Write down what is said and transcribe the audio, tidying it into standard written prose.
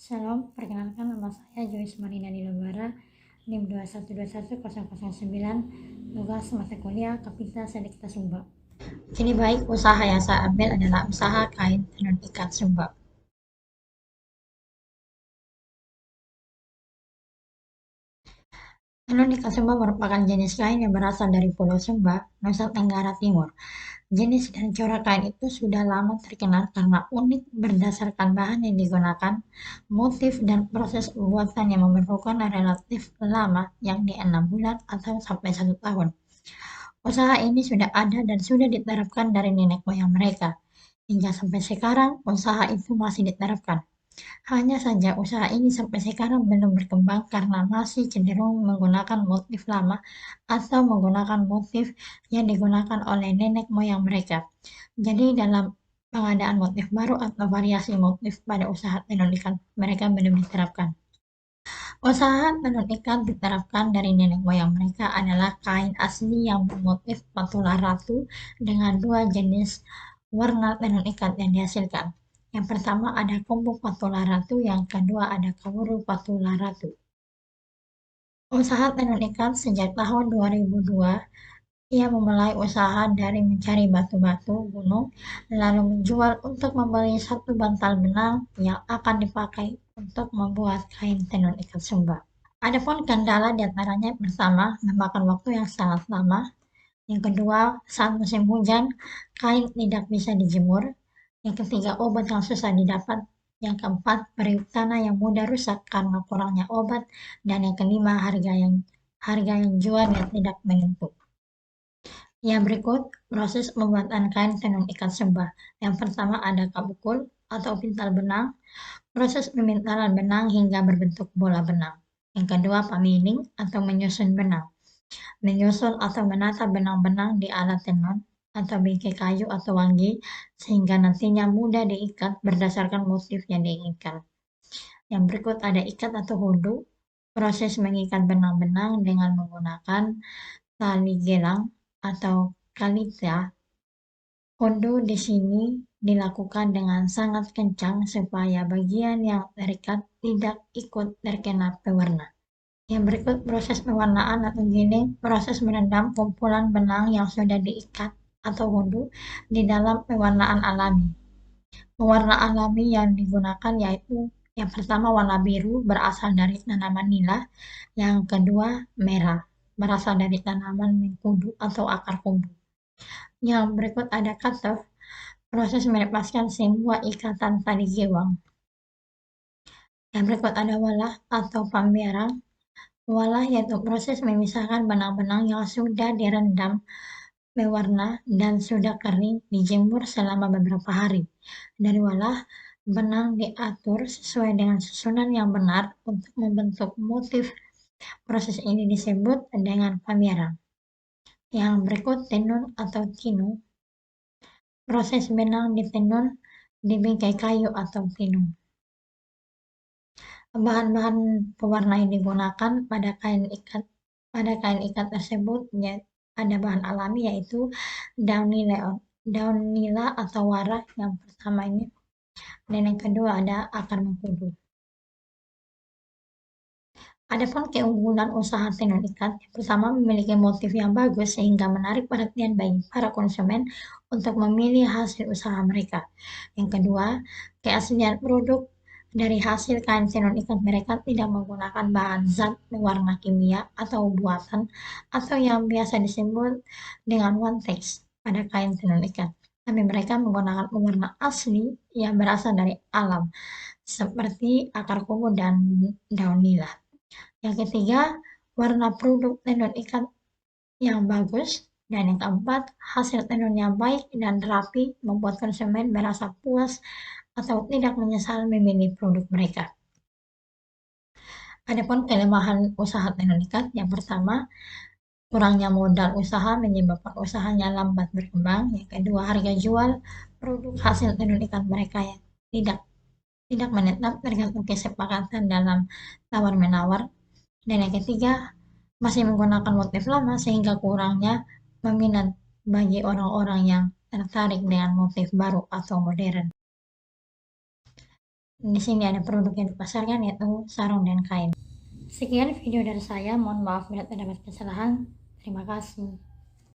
Shalom, perkenalkan nama saya Joyce Marina Nilobara, NIM 2121009, tugas mata kuliah Kapita Sedekta Sumba. Ini baik, usaha yang saya ambil adalah usaha kain tenun ikat Sumba. Tenun ikat Sumba merupakan jenis kain yang berasal dari Pulau Sumba, Nusa Tenggara Timur. Jenis dan corak kain itu sudah lama terkenal karena unik berdasarkan bahan yang digunakan, motif dan proses pembuatan yang memerlukan relatif lama, yakni 6 bulan atau sampai 1 tahun. Usaha ini sudah ada dan sudah diterapkan dari nenek moyang mereka. Hingga sampai sekarang, usaha itu masih diterapkan. Hanya saja usaha ini sampai sekarang belum berkembang karena masih cenderung menggunakan motif lama atau menggunakan motif yang digunakan oleh nenek moyang mereka. Jadi dalam pengadaan motif baru atau variasi motif pada usaha tenun ikat mereka belum diterapkan. Usaha tenun ikat diterapkan dari nenek moyang mereka adalah kain asli yang bermotif patula ratu dengan dua jenis warna tenun ikat yang dihasilkan. Yang pertama ada kombu patula ratu, yang kedua ada kawuru patula ratu. Usaha tenun ikat sejak tahun 2002, ia memulai usaha dari mencari batu-batu gunung, lalu menjual untuk membeli satu bantal benang yang akan dipakai untuk membuat kain tenun ikat Sumba. Adapun kendala diantaranya pertama, memakan waktu yang sangat lama. Yang kedua, saat musim hujan, kain tidak bisa dijemur. Yang ketiga, obat yang susah didapat. Yang keempat, periuk tanah yang mudah rusak karena kurangnya obat. Dan yang kelima, harga yang jual yang tidak menentu. Yang berikut, proses pembuatan kain tenun ikat Sumba. Yang pertama ada kabukul atau pintal benang. Proses pemintalan benang hingga berbentuk bola benang. Yang kedua, pamining atau menyusun benang. Menyusun atau menata benang-benang di alat tenun atau bingkai kayu atau wangi sehingga nantinya mudah diikat berdasarkan motif yang diinginkan. Yang berikut ada ikat atau hundu. Proses mengikat benang-benang dengan menggunakan tali gelang atau kalita. Hundu di sini dilakukan dengan sangat kencang supaya bagian yang terikat tidak ikut terkena pewarna. Yang berikut proses pewarnaan atau giling, proses merendam kumpulan benang yang sudah diikat atau hundu di dalam pewarnaan alami. Pewarna alami yang digunakan yaitu yang pertama warna biru berasal dari tanaman nila, yang kedua merah berasal dari tanaman mengkudu atau akar kumbu. Yang berikut ada cut-off, proses melepaskan semua ikatan tali gewang. Yang berikut ada walah atau pembiaran. Walah yaitu proses memisahkan benang-benang yang sudah direndam pewarna dan sudah kering dijemur selama beberapa hari. Dari walah, benang diatur sesuai dengan susunan yang benar untuk membentuk motif. Proses ini disebut dengan pamiran. Yang berikut tenun atau tinu. Proses benang ditenun di bingkai kayu atau tinu. Bahan-bahan pewarna yang digunakan pada kain ikat tersebut ada bahan alami yaitu daun nila atau wara yang pertama ini, dan yang kedua ada akar mengkudu. Adapun keunggulan usaha tenun ikat, yang pertama memiliki motif yang bagus sehingga menarik perhatian bagi para konsumen untuk memilih hasil usaha mereka. Yang kedua, keaslian produk dari hasil kain tenun ikat mereka tidak menggunakan bahan zat pewarna kimia atau buatan atau yang biasa disebut dengan one text pada kain tenun ikat. Tapi mereka menggunakan pewarna asli yang berasal dari alam, seperti akar kumu dan daun nila. Yang ketiga, warna produk tenun ikat yang bagus. Dan yang keempat, hasil tenun yang baik dan rapi membuat konsumen merasa puas atau tidak menyesal memilih produk mereka. Adapun kelemahan usaha tenun ikat, yang pertama, kurangnya modal usaha menyebabkan usahanya lambat berkembang. Yang kedua, harga jual produk hasil tenun ikat mereka yang tidak menetap tergantung kesepakatan dalam tawar-menawar. Dan yang ketiga, masih menggunakan motif lama sehingga kurangnya peminat bagi orang-orang yang tertarik dengan motif baru atau modern. Di sini ada produk yang dipasarkan yaitu sarung dan kain. Sekian video dari saya, mohon maaf bila terdapat kesalahan. Terima kasih.